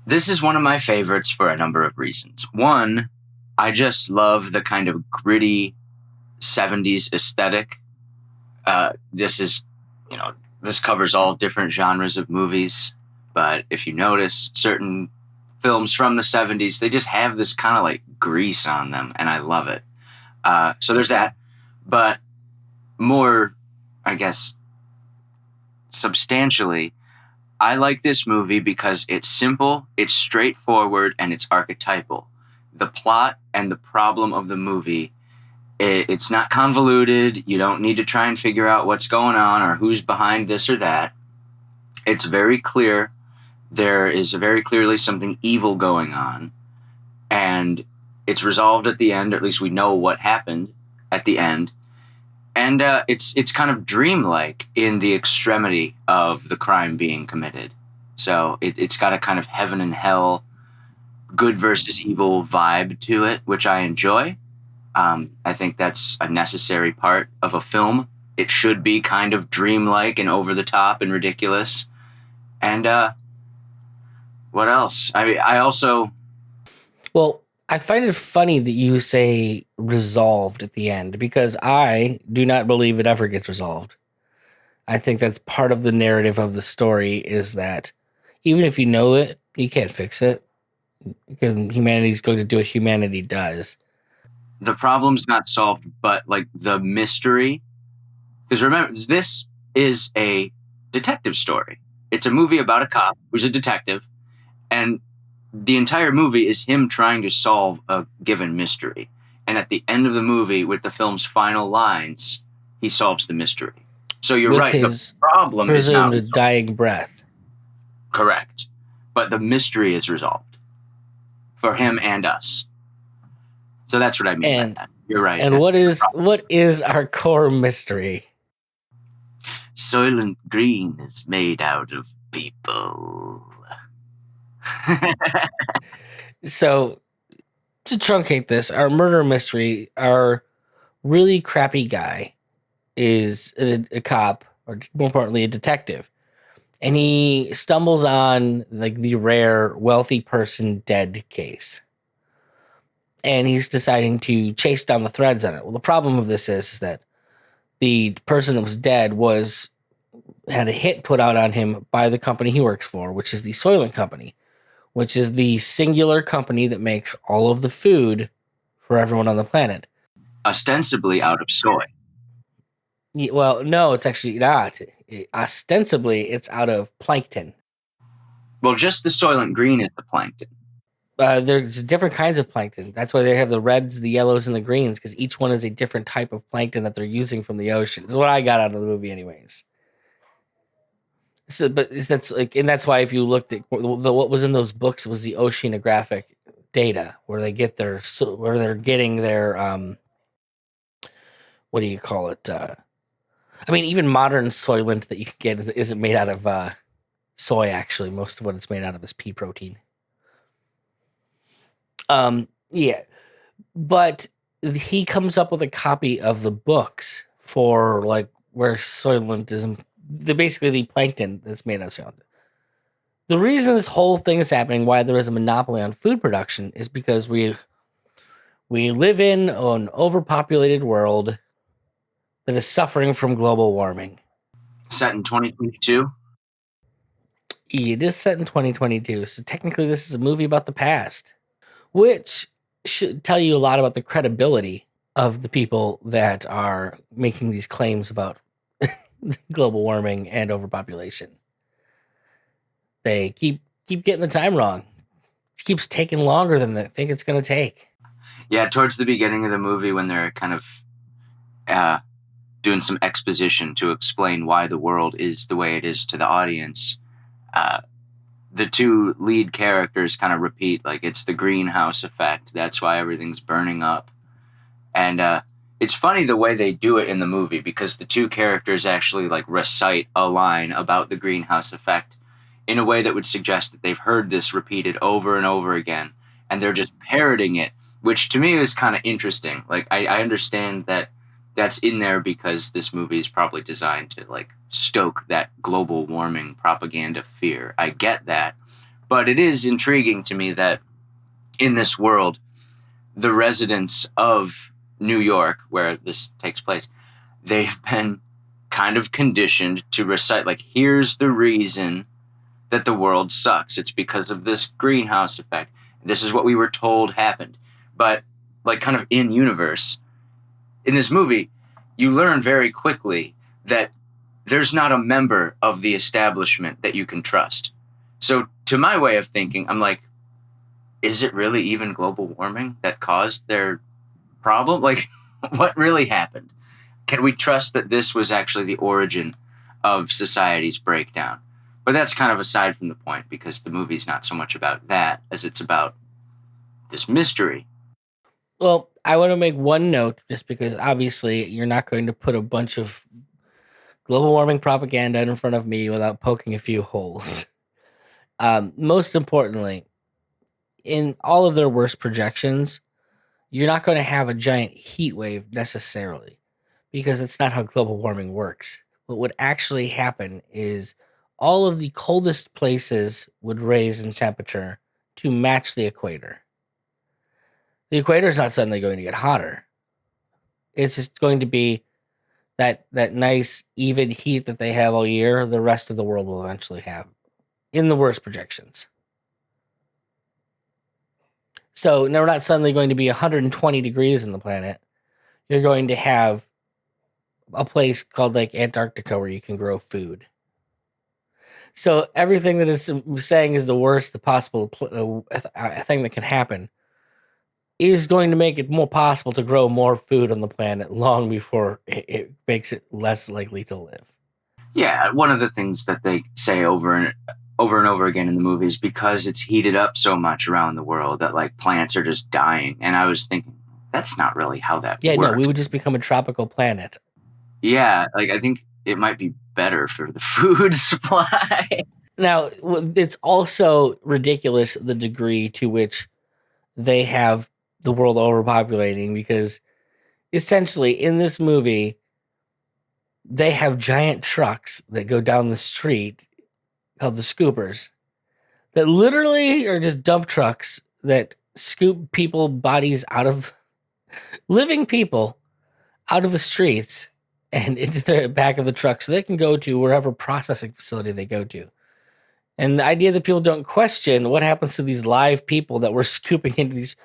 This is one of my favorites for a number of reasons. One, I just love the kind of gritty 70s aesthetic. This is, this covers all different genres of movies. But if you notice, certain films from the 70s, they just have this kind of like grease on them, and I love it. So there's that. But more, I guess, substantially, I like this movie because it's simple, it's straightforward, and it's archetypal. The plot and the problem of the movie, it's not convoluted. You don't need to try and figure out what's going on or who's behind this or that. It's very clear. There is very clearly something evil going on, and it's resolved at the end, or at least we know what happened at the end. And it's kind of dreamlike in the extremity of the crime being committed. So it's got a kind of heaven and hell, good versus evil vibe to it, which I enjoy. I think that's a necessary part of a film. It should be kind of dreamlike and over the top and ridiculous. And what else? I also... Well, I find it funny that you say resolved at the end, because I do not believe it ever gets resolved. I think that's part of the narrative of the story, is that even if you know it, you can't fix it, because humanity's going to do what humanity does. The problem's not solved, but like the mystery. Because remember, this is a detective story. It's a movie about a cop who's a detective, and the entire movie is him trying to solve a given mystery. And at the end of the movie, with the film's final lines, he solves the mystery. So you're With right. his The problem is not presumed dying breath. correct, but the mystery is resolved for him and us. So that's what I mean by that. You're right. And what is our core mystery? Soylent Green is made out of people. So, to truncate this, our murder mystery, our really crappy guy is a cop, or more importantly, a detective. And he stumbles on like the rare wealthy person dead case. And he's deciding to chase down the threads on it. Well, the problem of this is that the person that was dead had a hit put out on him by the company he works for, which is the Soylent Company, which is the singular company that makes all of the food for everyone on the planet. Ostensibly out of soy. Well, no, it's actually not. Ostensibly, it's out of plankton. Well, just the Soylent Green is the plankton. There's different kinds of plankton. That's why they have the reds, the yellows, and the greens, because each one is a different type of plankton that they're using from the ocean. Is what I got out of the movie, anyways. So, but that's like, and that's why if you looked at what was in those books was the oceanographic data, where they get where they're getting their what do you call it? I mean, even modern Soylent that you can get isn't made out of soy. Actually, most of what it's made out of is pea protein. Yeah, but he comes up with a copy of the books for like where Soylent is basically the plankton that's made out of Soylent. The reason this whole thing is happening, why there is a monopoly on food production, is because we live in an overpopulated world that is suffering from global warming. Set in 2022? It is set in 2022, so technically this is a movie about the past, which should tell you a lot about the credibility of the people that are making these claims about global warming and overpopulation. They keep getting the time wrong. It keeps taking longer than they think it's going to take. Yeah, towards the beginning of the movie, when they're kind of doing some exposition to explain why the world is the way it is to the audience, the two lead characters kind of repeat, like, it's the greenhouse effect. That's why everything's burning up. And it's funny the way they do it in the movie, because the two characters actually like recite a line about the greenhouse effect in a way that would suggest that they've heard this repeated over and over again, and they're just parroting it, which to me is kind of interesting. Like, I understand that that's in there because this movie is probably designed to like stoke that global warming propaganda fear. I get that. But it is intriguing to me that in this world, the residents of New York, where this takes place, they've been kind of conditioned to recite, like, here's the reason that the world sucks. It's because of this greenhouse effect. This is what we were told happened. But, like, kind of in universe, in this movie, you learn very quickly that there's not a member of the establishment that you can trust. So, to my way of thinking, I'm like, is it really even global warming that caused their problem? Like, what really happened? Can we trust that this was actually the origin of society's breakdown? But that's kind of aside from the point, because the movie's not so much about that as it's about this mystery. Well, I want to make one note, just because obviously you're not going to put a bunch of global warming propaganda in front of me without poking a few holes. Most importantly, in all of their worst projections, you're not going to have a giant heat wave necessarily, because it's not how global warming works. What would actually happen is all of the coldest places would raise in temperature to match the equator. The equator is not suddenly going to get hotter. It's just going to be that nice even heat that they have all year. The rest of the world will eventually have in the worst projections. So now we're not suddenly going to be 120 degrees in the planet. You're going to have a place called like Antarctica where you can grow food. So everything that it's saying is the worst, the possible thing that can happen is going to make it more possible to grow more food on the planet long before it makes it less likely to live. Yeah, one of the things that they say over and over again in the movie is because it's heated up so much around the world that, like, plants are just dying. And I was thinking, that's not really how that Yeah, works. no, we would just become a tropical planet. Yeah, like, I think it might be better for the food supply. Now, it's also ridiculous the degree to which they have the world overpopulating, because essentially in this movie, they have giant trucks that go down the street called the scoopers that literally are just dump trucks that scoop people bodies out of living people out of the streets and into the back of the truck so they can go to wherever processing facility they go to. And the idea that people don't question what happens to these live people that we're scooping into these,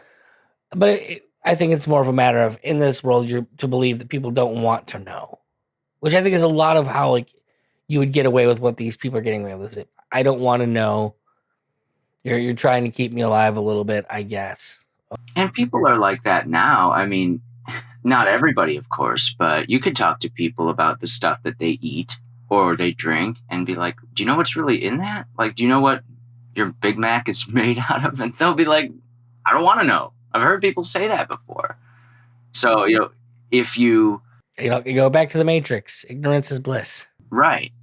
but I think it's more of a matter of, in this world, you're to believe that people don't want to know, which I think is a lot of how, like, you would get away with what these people are getting away with. I don't want to know. You're trying to keep me alive a little bit, I guess. And people are like that now. I mean, not everybody, of course, but you could talk to people about the stuff that they eat or they drink and be like, do you know what's really in that? Like, do you know what your Big Mac is made out of? And they'll be like, I don't want to know. I've heard people say that before. So, if you go back to the Matrix, ignorance is bliss. Right.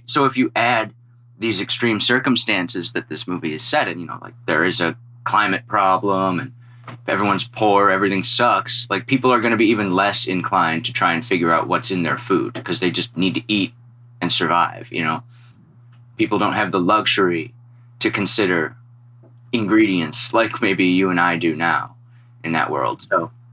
So if you add these extreme circumstances that this movie is set in, like, there is a climate problem and everyone's poor, everything sucks, like, people are going to be even less inclined to try and figure out what's in their food because they just need to eat and survive. People don't have the luxury to consider ingredients like maybe you and I do now in that world. So